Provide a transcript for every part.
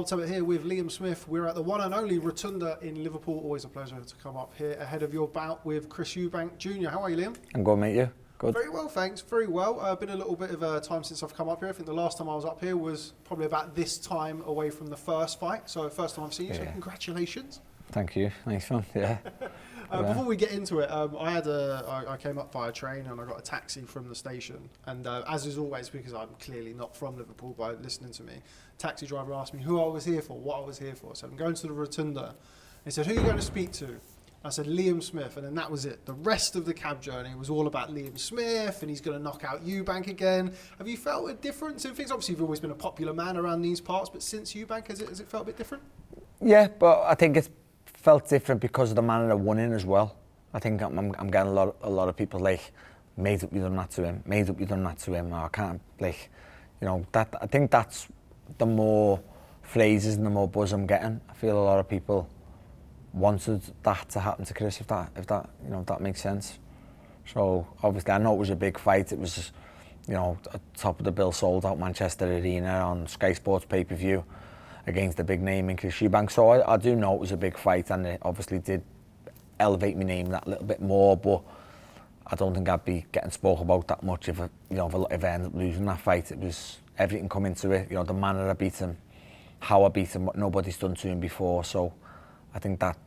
Tebbutt here with Liam Smith. We're at the one and only Rotunda in Liverpool. Always a pleasure to come up here ahead of your bout with Chris Eubank Jr. How are you, Liam? I'm good, mate. You? Good. Very well, thanks. Very well. Been a little bit of time since I've come up here. I think the last time I was up here was probably about this time away from the first fight. So first time I've seen you, so congratulations. Thank you. Nice one. Yeah. Before we get into it, I came up via train and I got a taxi from the station. And as is always, because I'm clearly not from Liverpool by listening to me, taxi driver asked me who I was here for, what I was here for. So I'm going to the Rotunda. He said, "Who are you going to speak to?" I said, "Liam Smith," and then that was it. The rest of the cab journey was all about Liam Smith, and he's going to knock out Eubank again. Have you felt a difference in things? Obviously, you've always been a popular man around these parts, but since Eubank, has it felt a bit different? Yeah, but I think it's felt different because of the manner I won in as well. I think I'm getting a lot of people like, "Made up, you done that to him. Made up, you done that to him." Or I can't, like, you know, that. I think that's the more phrases and the more buzz I'm getting. I feel a lot of people wanted that to happen to Chris, if that you know, if that makes sense. So obviously I know it was a big fight. It was, you know, top of the bill, sold out Manchester Arena on Sky Sports pay-per-view against the big name in Chris Eubank. So I do know it was a big fight, and it obviously did elevate my name that little bit more, but I don't think I'd be getting spoke about that much if I ended up losing that fight. It was everything come into it, you know, the manner I beat him, how I beat him, what nobody's done to him before. So I think that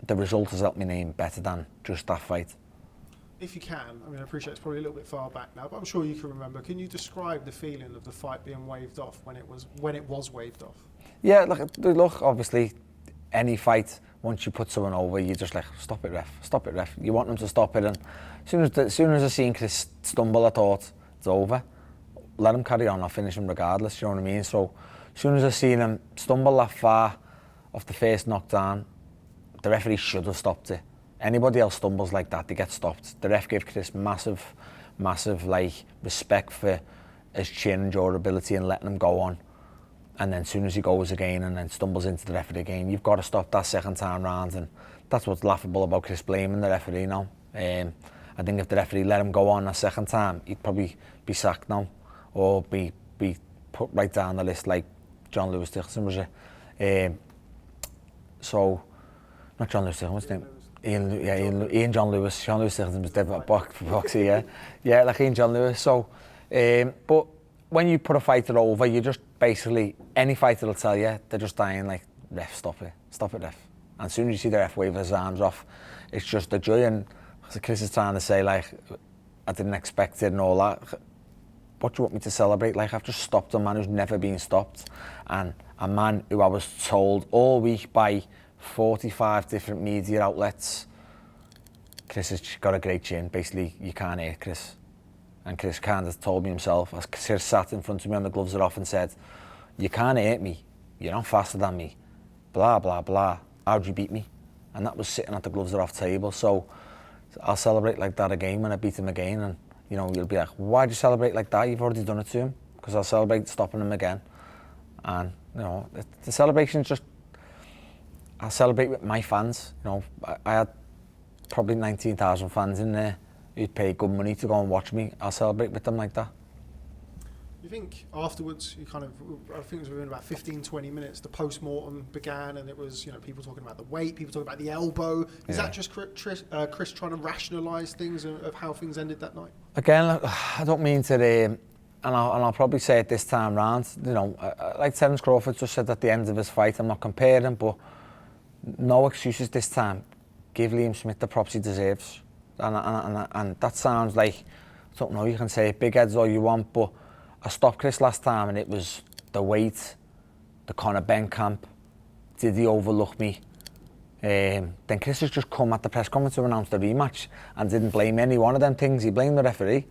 the result has helped me name better than just that fight. If you can, I mean, I appreciate it's probably a little bit far back now, but I'm sure you can remember. Can you describe the feeling of the fight being waved off when it was waved off? Yeah, look, obviously, any fight, once you put someone over, you're just like, stop it, ref. You want them to stop it, and as soon as I seen Chris stumble, I thought, it's over. Let him carry on, I'll finish him regardless, you know what I mean? So as soon as I seen him stumble that far off the first knockdown, the referee should have stopped it. Anybody else stumbles like that, they get stopped. The ref gave Chris massive like respect for his chin and durability and letting him go on. And then as soon as he goes again and then stumbles into the referee again, you've got to stop that second time round. And that's what's laughable about Chris blaming the referee now. I think if the referee let him go on a second time, he'd probably be sacked now, or be put right down the list like John Lewis Dixon was it. So, not John Lewis Dixon, what's his name? Ian John Lewis. John Lewis Dixon was dead for Boxeo, yeah. Yeah, like Ian John Lewis. So, but when you put a fighter over, you just basically, any fighter will tell you, they're just dying like, "Ref, stop it, ref." And as soon as you see the ref wave his arms off, it's just a joy. And Chris is trying to say, like, I didn't expect it and all that. What do you want me to celebrate? Like, I've just stopped a man who's never been stopped, and a man who I was told all week by 45 different media outlets, Chris has got a great chin. Basically, you can't hurt Chris. And Chris kind of told me himself, as Chris sat in front of me and the gloves are off and said, "You can't hurt me. You're not faster than me. Blah, blah, blah. How'd you beat me?" And that was sitting at the gloves are off table. So I'll celebrate like that again when I beat him again. And, you know, you'll be like, "Why'd you celebrate like that? You've already done it to him." Because I'll celebrate stopping him again. And, you know, the celebration's just, I'll celebrate with my fans. You know, I had probably 19,000 fans in there who'd pay good money to go and watch me. I'll celebrate with them like that. You think afterwards, I think it was within about 15, 20 minutes, the post-mortem began, and it was, you know, people talking about the weight, people talking about the elbow. Is that just Chris trying to rationalise things of how things ended that night? Again, I don't mean to, and I'll probably say it this time round, you know, like Terence Crawford just said at the end of his fight, I'm not comparing, but no excuses this time. Give Liam Smith the props he deserves. And that sounds like, I don't know, you can say big heads all you want, but I stopped Chris last time and it was the weight, the Conor Benn camp. Did he overlook me? Then Chris has just come at the press conference to announce the rematch and didn't blame any one of them things. He blamed the referee.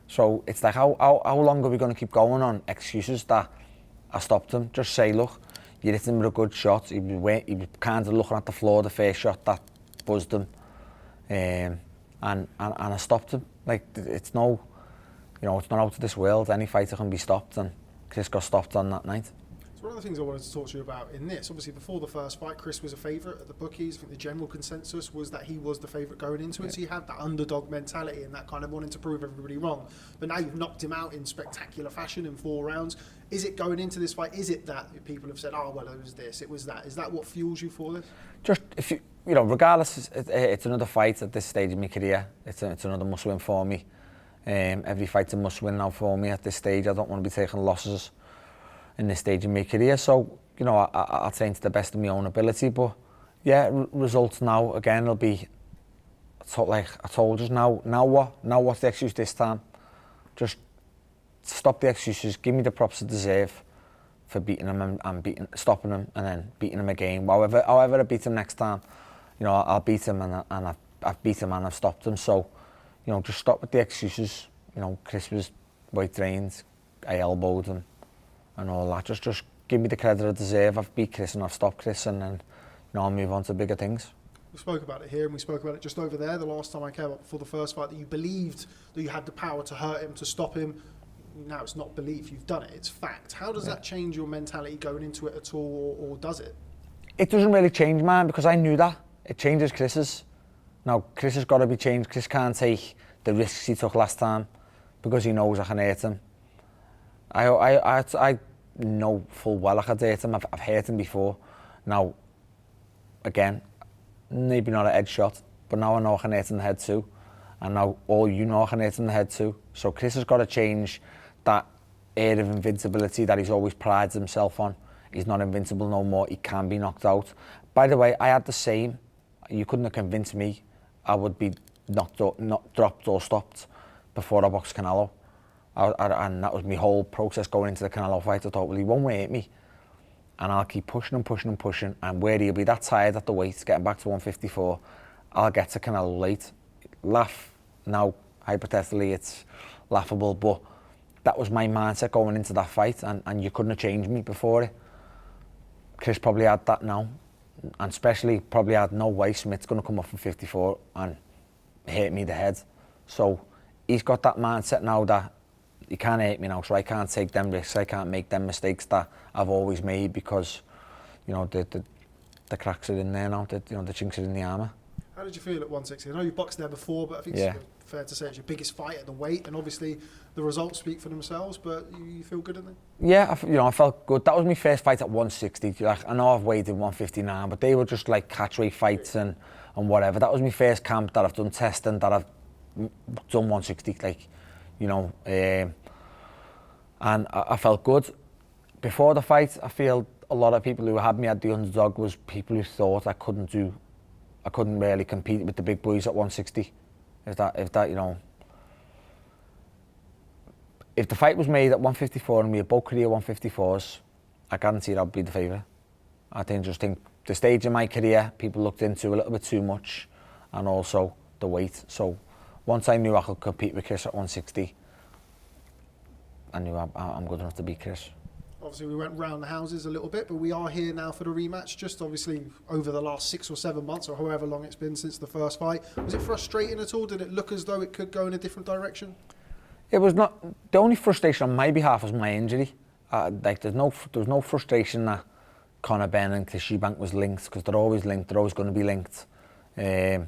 So it's like, how long are we going to keep going on excuses that I stopped him? Just say, look, you hit him with a good shot. He was kind of looking at the floor, the first shot that buzzed him. And I stopped him. Like, it's not out of this world. Any fighter can be stopped, and Chris got stopped on that night. So one of the things I wanted to talk to you about in this, obviously before the first fight, Chris was a favourite at the bookies. I think the general consensus was that he was the favourite going into it. So you have that underdog mentality and that kind of wanting to prove everybody wrong. But now you've knocked him out in spectacular fashion in 4 rounds. Is it going into this fight, is it that people have said, oh, well, it was this, it was that? Is that what fuels you for this? Just, if you know, regardless, it's another fight at this stage of my career. It's another must-win for me. Every fight's a must-win now for me at this stage. I don't want to be taking losses in this stage of my career, so you know I'll train to the best of my own ability. But yeah, results now again will be like I told you. Now what's the excuse this time? Just stop the excuses. Give me the props I deserve for beating him and stopping him, and then beating him again. However I beat him next time, you know I'll beat him, and I've beat him and I've stopped him. So you know, just stop with the excuses. You know, Chris was weight trained, I elbowed him and all that. Just give me the credit I deserve. I've beat Chris and I've stopped Chris, and then you know, I'll move on to bigger things. We spoke about it here and we spoke about it just over there the last time I came up before the first fight, that you believed that you had the power to hurt him, to stop him. Now it's not belief, you've done it, it's fact. How does that change your mentality going into it at all, or does it? It doesn't really change mine, because I knew that. It changes Chris's. Now Chris has got to be changed. Chris can't take the risks he took last time because he knows I can hurt him. I know full well I could hurt him. I've hurt him before. Now, again, maybe not a head shot, but now I know I can hurt him in the head too. And now all you know I can hurt him in the head too. So Chris has got to change that air of invincibility that he's always prides himself on. He's not invincible no more. He can be knocked out. By the way, I had the same. You couldn't have convinced me I would be not dropped or stopped before I boxed Canelo. And that was my whole process going into the Canelo fight. I thought, well, he won't hurt me, and I'll keep pushing and pushing and pushing, and where he'll be that tired at the weight, getting back to 154, I'll get to Canelo late. Laugh now, hypothetically, it's laughable, but that was my mindset going into that fight, and you couldn't have changed me before it. Chris probably had that now, and especially probably had no way Smith's going to come up from 54 and hit me the head. So he's got that mindset now that he can't hate me now, so I can't take them risks. I can't make them mistakes that I've always made, because you know the cracks are in there now. The chinks are in the armour. How did you feel at 160? I know you've boxed there before, but I think it's fair to say it's your biggest fight at the weight, and obviously the results speak for themselves. But you feel good in there? Yeah, I felt good. That was my first fight at 160. Like, I know I've weighed in 159, but they were just like catch weight fights and whatever. That was my first camp that I've done testing, that I've done 160. Like, you know, and I felt good. Before the fight, I feel a lot of people who had me at the underdog was people who thought I couldn't really compete with the big boys at 160. If that, you know, if the fight was made at 154 and we had both career 154s, I guarantee I'd be the favourite. I just think the stage of my career, people looked into a little bit too much, and also the weight. So once I knew I could compete with Chris at 160, I knew I'm good enough to beat Chris. Obviously, we went round the houses a little bit, but we are here now for the rematch. Just obviously over the last 6 or 7 months, or however long it's been since the first fight, was it frustrating at all? Did it look as though it could go in a different direction? It was not. The only frustration on my behalf was my injury. Like there was no frustration that Conor, Benn and Chris Eubank was linked, because they're always linked. They're always going to be linked. You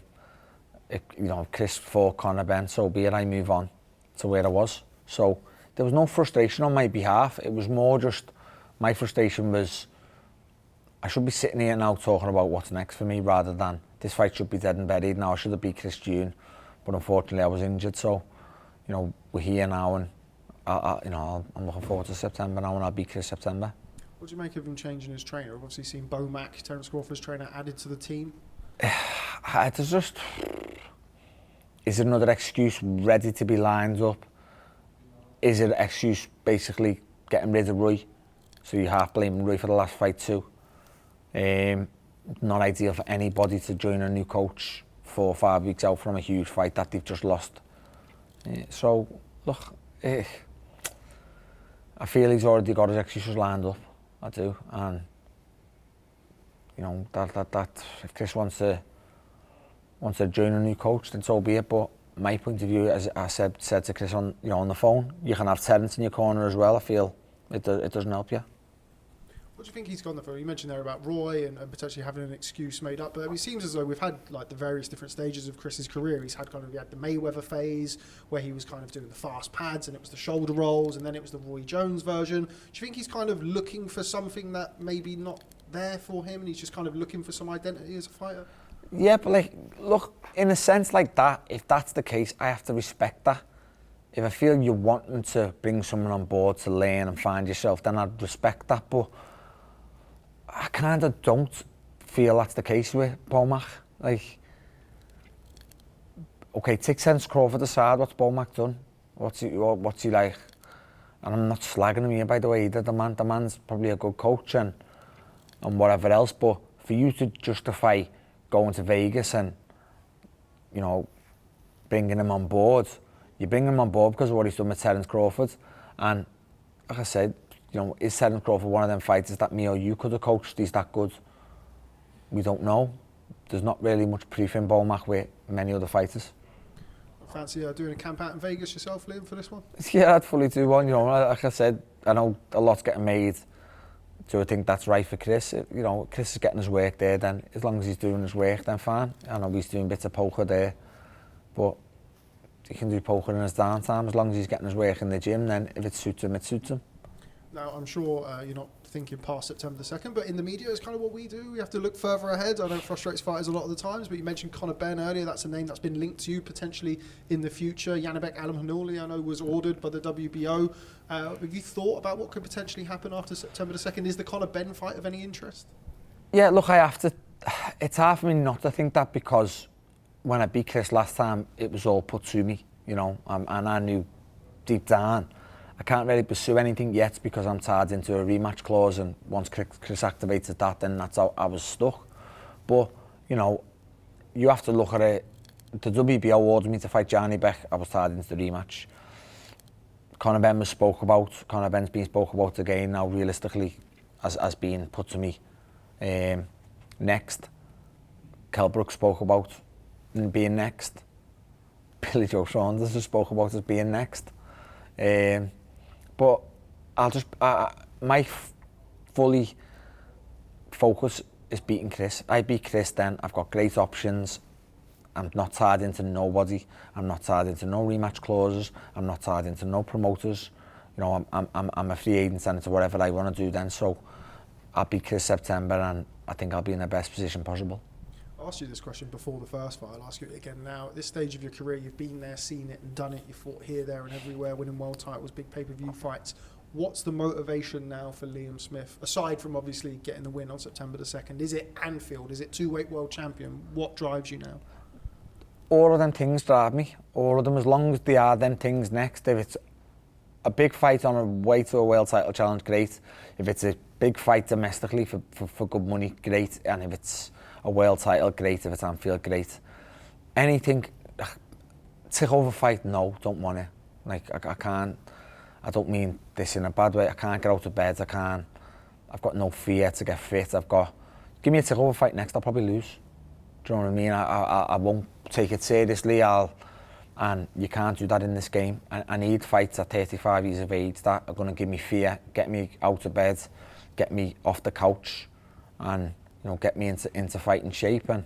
know, Chris fought Conor, Benn, so be it. I move on to where I was. So there was no frustration on my behalf. It was more just, my frustration was, I should be sitting here now talking about what's next for me, rather than this fight should be dead and buried now. I should have beat Chris Jr, but unfortunately I was injured. So, you know, we're here now, and I'm looking forward to September now, and I'll beat Chris September. What do you make of him changing his trainer? I've obviously seen BoMac, Terence Crawford's trainer, added to the team. It's just, is it another excuse ready to be lined up? Is it an excuse basically getting rid of Roy? So you half blaming Roy for the last fight too. Not ideal for anybody to join a new coach 4 or 5 weeks out from a huge fight that they've just lost. So look, I feel he's already got his excuses lined up. I do, and you know that if Chris wants to join a new coach, then so be it. But my point of view, as I said to Chris on the phone, you can have Terence in your corner as well. I feel it doesn't help you. What do you think he's gone there for? You mentioned there about Roy and potentially having an excuse made up, but it seems as though we've had like the various different stages of Chris's career. He had the Mayweather phase where he was kind of doing the fast pads and it was the shoulder rolls, and then it was the Roy Jones version. Do you think he's kind of looking for something that maybe not there for him, and he's just kind of looking for some identity as a fighter? Yeah, but like, look, in a sense like that, if that's the case, I have to respect that. If I feel you're wanting to bring someone on board to learn and find yourself, then I'd respect that. But I kind of don't feel that's the case with BoMac. Like, okay, take Terence Crawford aside, what's BoMac done? What's he like? And I'm not slagging him here, by the way, either. The man's probably a good coach and whatever else, but for you to justify going to Vegas and, you know, bringing him on board, you bring him on board because of what he's done with Terence Crawford. And like I said, you know, is Terence Crawford one of them fighters that me or you could have coached? He's that good. We don't know. There's not really much proof in BoMac with many other fighters. Fancy doing a camp out in Vegas yourself, Liam, for this one? Yeah, I'd fully do one. You know, like I said, I know a lot's getting made. Do I think that's right for Chris? You know, Chris is getting his work there, then as long as he's doing his work, then fine. I know he's doing bits of poker there, but he can do poker in his downtime as long as he's getting his work in the gym. Then if it suits him, it suits him. Now, I'm sure you're not thinking past September the 2nd, but in the media is kind of what we do. We have to look further ahead. I know it frustrates fighters a lot of the times, but you mentioned Conor Benn earlier. That's a name that's been linked to you potentially in the future. Janibek Alimhanuli, I know, was ordered by the WBO. Have you thought about what could potentially happen after September the 2nd? Is the Conor Benn fight of any interest? Yeah, look, I have to. It's hard for me not to think that, because when I beat Chris last time, it was all put to me, you know, and I knew deep down I can't really pursue anything yet because I'm tied into a rematch clause, and once Chris activated that, then that's how I was stuck. But, you know, you have to look at it. The WBO ordered me to fight Janibek. I was tied into the rematch. Conor Benn was spoke about. Conor Benn's being spoke about again now, realistically, as being put to me next. Kell Brook spoke about being next. Billy Joe Saunders has spoke about as being next. But I'll just, my fully focus is beating Chris. I beat Chris, then I've got great options. I'm not tied into nobody. I'm not tied into no rematch clauses. I'm not tied into no promoters. You know, I'm a free agent and into whatever I want to do then. So I'll beat Chris September, and I think I'll be in the best position possible. I asked you this question before the first fight. I'll ask you it again now. At this stage of your career, you've been there, seen it and done it. You fought here, there and everywhere, winning world titles, big pay-per-view fights. What's the motivation now for Liam Smith, aside from obviously getting the win on September the 2nd? Is it Anfield? Is it two-weight world champion? What drives you now? All of them things drive me. All of them, as long as they are them things next. If it's a big fight on a way to a world title challenge, great. If it's a big fight domestically for good money, great. And if it's a world title, great. If it's Anfield, great. Anything, take over fight, no, don't want it. Like, I can't, I don't mean this in a bad way, I can't get out of bed, I've got no fear to get fit, give me a take over fight next, I'll probably lose. Do you know what I mean? I won't take it seriously, and you can't do that in this game. I need fights at 35 years of age that are going to give me fear, get me out of bed, get me off the couch, and you know, get me into fighting shape. And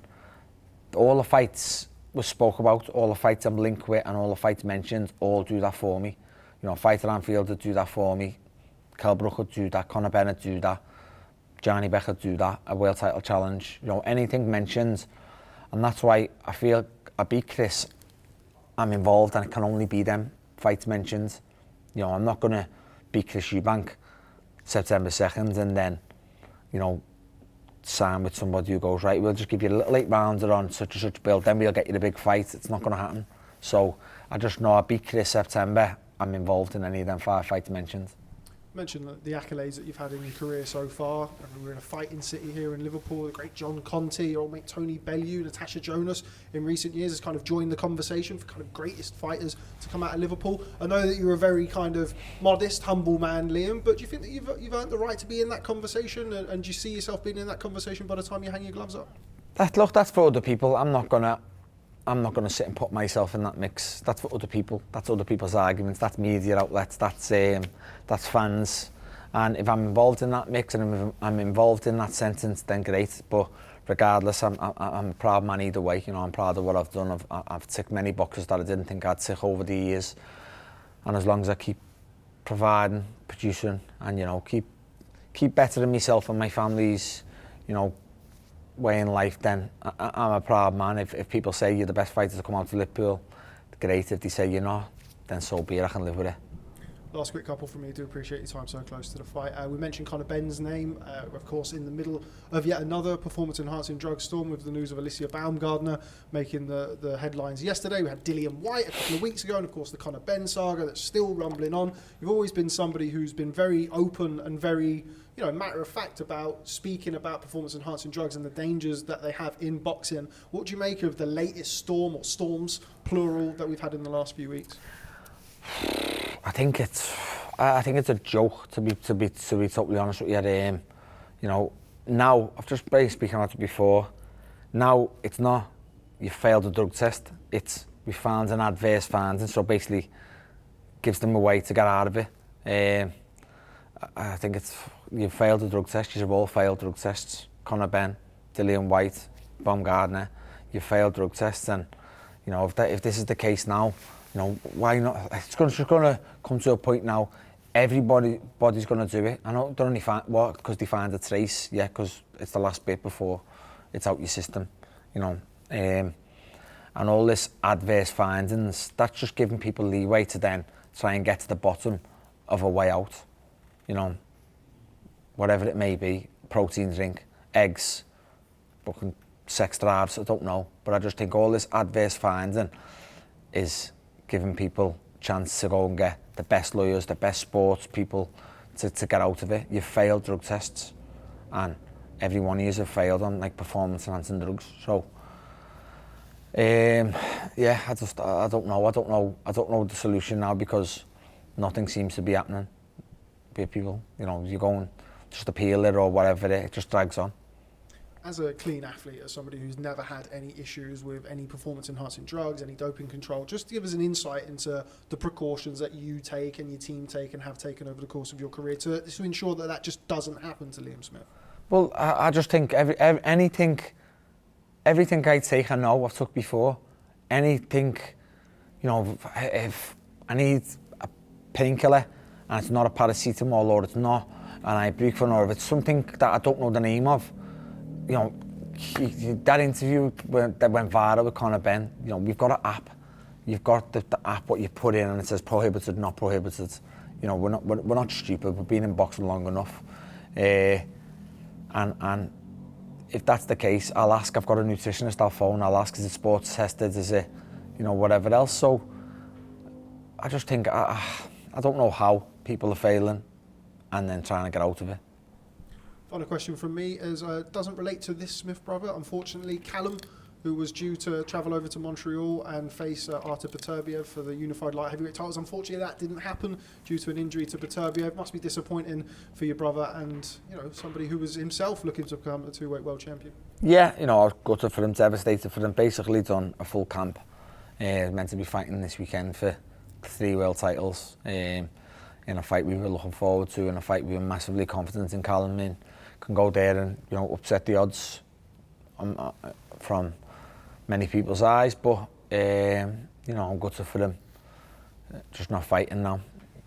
all the fights we spoke about, all the fights I'm linked with, and all the fights mentioned, all do that for me. You know, fight at Anfield would do that for me. Kell Brook would do that. Conor Benn would do that. Janibek would do that. A world title challenge. You know, anything mentioned. And that's why I feel I beat Chris, I'm involved, and it can only be them fights mentioned. You know, I'm not going to beat Chris Eubank September 2nd and then, you know, sign with somebody who goes, right, we'll just give you a little 8-rounder on such and such build, then we'll get you the big fight. It's not going to happen. So I just know I beat Chris September, I'm involved in any of them 5 fights mentioned. Mention the accolades that you've had in your career so far. We're in a fighting city here in Liverpool. The great John Conte, your old mate Tony Bellew, Natasha Jonas in recent years has kind of joined the conversation for kind of greatest fighters to come out of Liverpool. I know that you're a very kind of modest, humble man, Liam, but do you think that you've earned the right to be in that conversation, and do you see yourself being in that conversation by the time you hang your gloves up? Look, that's for other people. I'm not gonna sit and put myself in that mix. That's for other people. That's other people's arguments. That's media outlets. That's fans. And if I'm involved in that mix and if I'm involved in that sentence, then great. But regardless, I'm a proud man either way. You know, I'm proud of what I've done. I've ticked many boxes that I didn't think I'd tick over the years. And as long as I keep providing, producing, and, you know, keep bettering myself and my family's, you know, way in life, then I'm a proud man. If people say you're the best fighter to come out to Liverpool, great. If they say you're not, then so be it. I can live with it. Last quick couple from me. Do appreciate your time so close to the fight. We mentioned Conor Benn's name, of course, in the middle of yet another performance-enhancing drug storm with the news of Alicia Baumgardner making the headlines yesterday. We had Dillian Whyte a couple of weeks ago, and of course the Conor Benn saga that's still rumbling on. You've always been somebody who's been very open and very, you know, matter of fact about speaking about performance-enhancing drugs and the dangers that they have in boxing. What do you make of the latest storm, or storms, plural, that we've had in the last few weeks? I think it's a joke, to be totally honest with you. You know, now I've just been speaking about it before. Now it's not you failed a drug test; it's we found an adverse finding, so basically gives them a way to get out of it. I think it's you failed a drug test. You've all failed drug tests. Conor Benn, Dillian Whyte, Baumgardner, you failed drug tests, and you know if this is the case now. You know, why not? It's just going to come to a point now. Everybody's going to do it. I know they're only because they find a trace. Yeah, because it's the last bit before it's out your system. You know, and all this adverse findings. That's just giving people leeway to then try and get to the bottom of a way out. You know, whatever it may be, protein drink, eggs, fucking sex drives. I don't know, but I just think all this adverse finding is giving people chance to go and get the best lawyers, the best sports people to get out of it. You've failed drug tests, and every one of you have failed on like performance enhancing drugs. So, yeah, I don't know the solution now because nothing seems to be happening. People, you know, you go and just appeal it or whatever, it just drags on. As a clean athlete, as somebody who's never had any issues with any performance-enhancing drugs, any doping control, just give us an insight into the precautions that you take and your team take and have taken over the course of your career to ensure that just doesn't happen to Liam Smith. Well, I just think everything I take, I know I've took before. Anything, you know, if I need a painkiller and it's not a paracetamol or it's not an ibuprofen or if it's something that I don't know the name of, you know, that interview that went viral with Conor Benn, you know, we've got an app. You've got the app, what you put in, and it says prohibited, not prohibited. You know, we're not stupid. We've been in boxing long enough. And if that's the case, I'll ask. I've got a nutritionist. I'll phone. I'll ask, is it sports tested? Is it, you know, whatever else? So I just think I don't know how people are failing and then trying to get out of it. Final question from me is doesn't relate to this Smith brother. Unfortunately, Callum, who was due to travel over to Montreal and face Artur Beterbiev for the unified light heavyweight titles. Unfortunately, that didn't happen due to an injury to Beterbiev. Must be disappointing for your brother and, you know, somebody who was himself looking to become a two-weight world champion. Yeah, you know, I was gutted for him, devastated for him. Basically done a full camp. Meant to be fighting this weekend for 3 world titles. In a fight we were looking forward to, in a fight we were massively confident in Callum in. Can go there and, you know, upset the odds from many people's eyes, but you know, I'm gutted for him. Just not fighting now.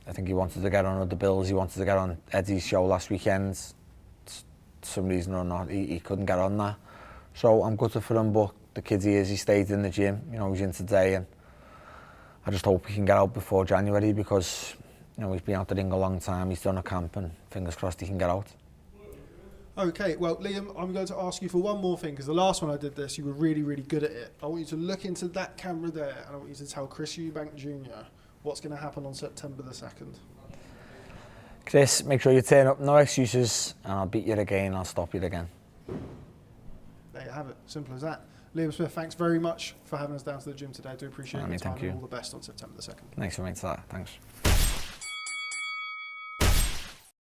I think he wanted to get on other bills. He wanted to get on Eddie's show last weekend. For some reason or not, he couldn't get on that. So I'm gutted for him, but the kid he stayed in the gym. You know, he's in today, and I just hope he can get out before January because, you know, he's been out the ring a long time. He's done a camp, and fingers crossed he can get out. Okay, well, Liam, I'm going to ask you for one more thing, because the last one I did this, you were really, really good at it. I want you to look into that camera there, and I want you to tell Chris Eubank Jr. what's going to happen on September the 2nd. Chris, make sure you turn up, no excuses, and I'll beat you again, I'll stop you again. There you have it, simple as that. Liam Smith, thanks very much for having us down to the gym today. I do appreciate your time, and all the best on September the 2nd. Thanks for that, thanks.